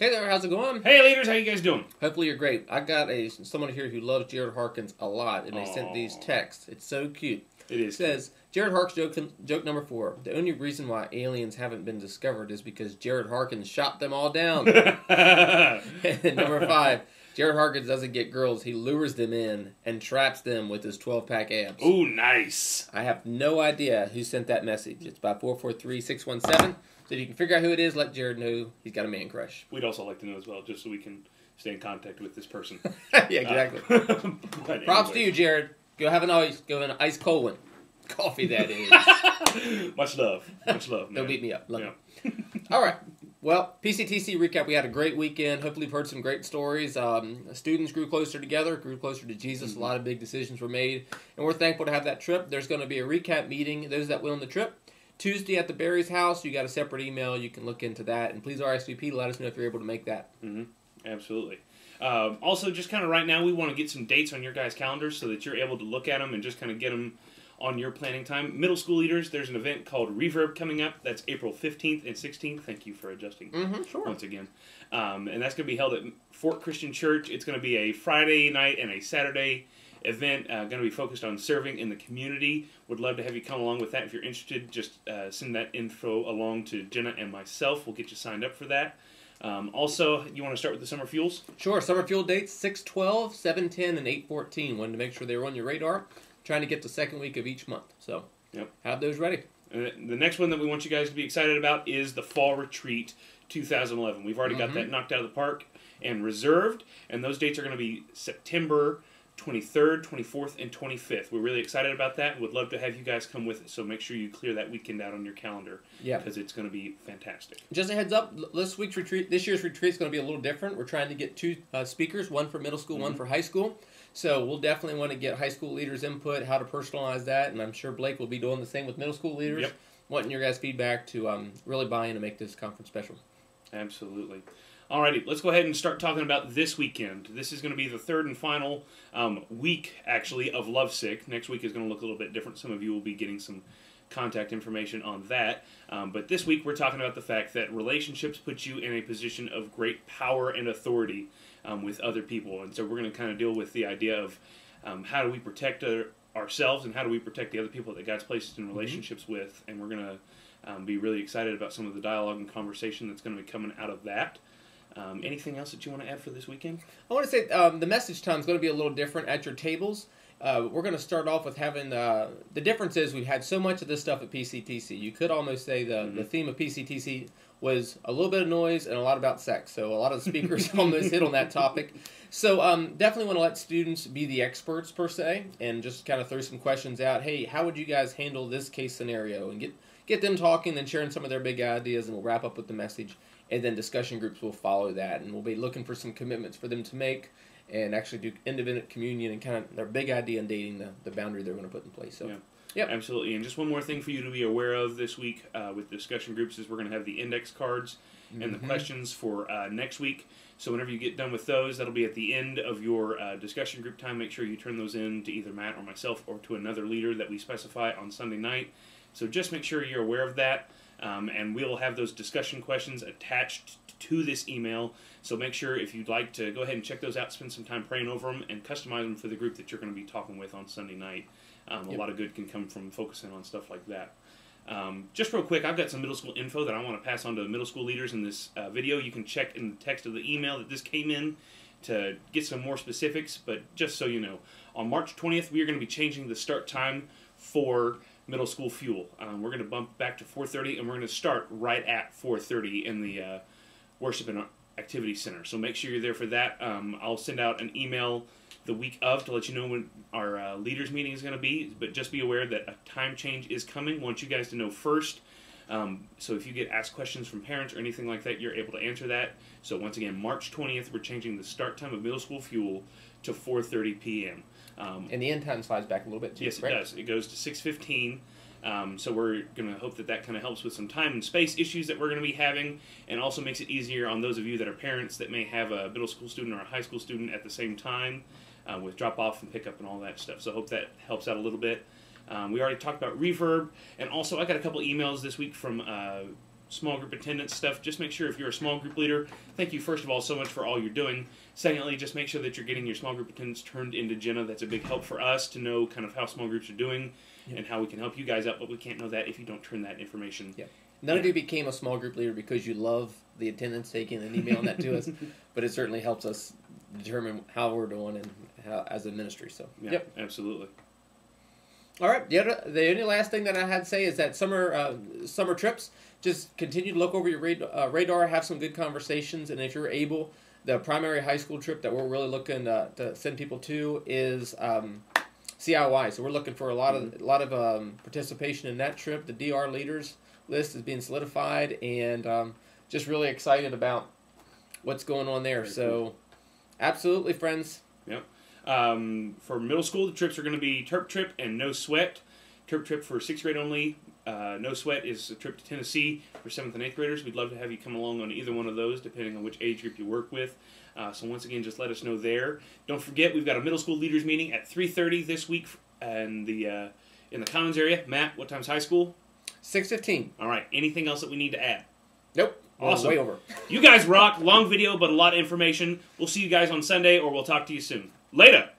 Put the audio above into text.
Hey there, how's it going? Hey leaders, how you guys doing? Hopefully you're great. I got someone here who loves Jared Harkins a lot, and they sent these texts. It's so cute. It is. It says, Jared Harkins joke number 4. The only reason why aliens haven't been discovered is because Jared Harkins shot them all down. And number 5, Jared Harkins doesn't get girls. He lures them in and traps them with his 12-pack abs. Ooh, nice. I have no idea who sent that message. It's by 443-617. So if you can figure out who it is, let Jared know he's got a man crush. We'd also like to know as well, just so we can stay in contact with this person. Yeah, exactly. Props to you, Jared. Go have an ice cold one. Coffee, that is. Much love. Much love, man. Don't beat me up. Love Yeah. All right. Well, PCTC recap. We had a great weekend. Hopefully you've heard some great stories. Students grew closer together, grew closer to Jesus. Mm-hmm. A lot of big decisions were made. And we're thankful to have that trip. There's going to be a recap meeting. Those that went on the trip. Tuesday at the Berry's house. You got a separate email. You can look into that. And please RSVP. Let us know if you're able to make that. Mm-hmm. Absolutely. Also, just kind of right now, we want to get some dates on your guys' calendars so that you're able to look at them and just kind of get them on your planning time. Middle school leaders, there's an event called Reverb coming up. That's April 15th and 16th. Thank you for adjusting once again. And that's going to be held at Fort Christian Church. It's going to be a Friday night and a Saturday event, going to be focused on serving in the community. Would love to have you come along with that. If you're interested, just send that info along to Jenna and myself. We'll get you signed up for that. Also, you want to start with the summer fuels? Sure. Summer fuel dates 6/12, 7/10, and 8/14. Wanted to make sure they were on your radar. Trying to get the second week of each month. So, have those ready. The next one that we want you guys to be excited about is the Fall Retreat 2011. We've already got that knocked out of the park and reserved, and those dates are going to be September 23rd, 24th, and 25th. We're really excited about that and would love to have you guys come with us, so make sure you clear that weekend out on your calendar because it's going to be fantastic. Just a heads up, this year's retreat is going to be a little different. We're trying to get 2 speakers, one for middle school, one for high school. So we'll definitely want to get high school leaders' input, how to personalize that, and I'm sure Blake will be doing the same with middle school leaders. Wanting your guys' feedback to really buy in and make this conference special. Absolutely. Alrighty, let's go ahead and start talking about this weekend. This is going to be the third and final week, actually, of Lovesick. Next week is going to look a little bit different. Some of you will be getting some contact information on that. But this week we're talking about the fact that relationships put you in a position of great power and authority with other people. And so we're going to kind of deal with the idea of how do we protect ourselves and how do we protect the other people that God's placed in relationships with. And we're going to be really excited about some of the dialogue and conversation that's going to be coming out of that. Anything else that you want to add for this weekend? I want to say the message time is going to be a little different at your tables. We're going to start off with having the difference is we've had so much of this stuff at PCTC. You could almost say the theme of PCTC was a little bit of noise and a lot about sex. So a lot of the speakers almost hit on that topic. So definitely want to let students be the experts per se and just kind of throw some questions out. Hey, how would you guys handle this case scenario? And get them talking and sharing some of their big ideas, and we'll wrap up with the message. And then discussion groups will follow that, and we'll be looking for some commitments for them to make and actually do independent communion and kind of their big idea in dating the boundary they're going to put in place. So, absolutely. And just one more thing for you to be aware of this week with discussion groups is we're going to have the index cards and the questions for next week. So whenever you get done with those, that'll be at the end of your discussion group time. Make sure you turn those in to either Matt or myself or to another leader that we specify on Sunday night. So just make sure you're aware of that. And we'll have those discussion questions attached to this email. So make sure if you'd like to go ahead and check those out, spend some time praying over them, and customize them for the group that you're going to be talking with on Sunday night. A lot of good can come from focusing on stuff like that. Just real quick, I've got some middle school info that I want to pass on to the middle school leaders in this video. You can check in the text of the email that this came in to get some more specifics, but just so you know, on March 20th, we are going to be changing the start time for middle school fuel. We're going to bump back to 4:30, and we're going to start right at 4:30 in the Worship and Activity Center. So make sure you're there for that. I'll send out an email the week of to let you know when our leaders meeting is going to be, but just be aware that a time change is coming. I want you guys to know first. So if you get asked questions from parents or anything like that, you're able to answer that. So once again, March 20th, we're changing the start time of middle school fuel to 4:30 p.m. And the end time slides back a little bit too. Yes, it does. It goes to 6:15. So we're going to hope that that kind of helps with some time and space issues that we're going to be having, and also makes it easier on those of you that are parents that may have a middle school student or a high school student at the same time with drop-off and pickup and all that stuff. So I hope that helps out a little bit. We already talked about Reverb, and also I got a couple emails this week from small group attendance stuff, just make sure if you're a small group leader, thank you first of all so much for all you're doing. Secondly, just make sure that you're getting your small group attendance turned into Jenna. That's a big help for us to know kind of how small groups are doing and how we can help you guys out, but we can't know that if you don't turn that information. None of you became a small group leader because you love the attendance taking and emailing that to us, but it certainly helps us determine how we're doing and how as a ministry. So, Absolutely. All right. The only last thing that I had to say is that summer trips, just continue to look over your radar, have some good conversations, and if you're able, the primary high school trip that we're really looking to send people to is CIY. So we're looking for a lot of participation in that trip. The DR leaders list is being solidified, and just really excited about what's going on there. Very so, cool. Absolutely, friends. Yep. For middle school, the trips are going to be Terp Trip and No Sweat. Terp Trip for 6th grade only. No Sweat is a trip to Tennessee for 7th and 8th graders. We'd love to have you come along on either one of those, depending on which age group you work with. So once again, just let us know there. Don't forget, we've got a middle school leaders meeting at 3:30 this week in the Commons area. Matt, what time's high school? 6:15. All right. Anything else that we need to add? Nope. Awesome. Way over. You guys rock. Long video, but a lot of information. We'll see you guys on Sunday, or we'll talk to you soon. Later.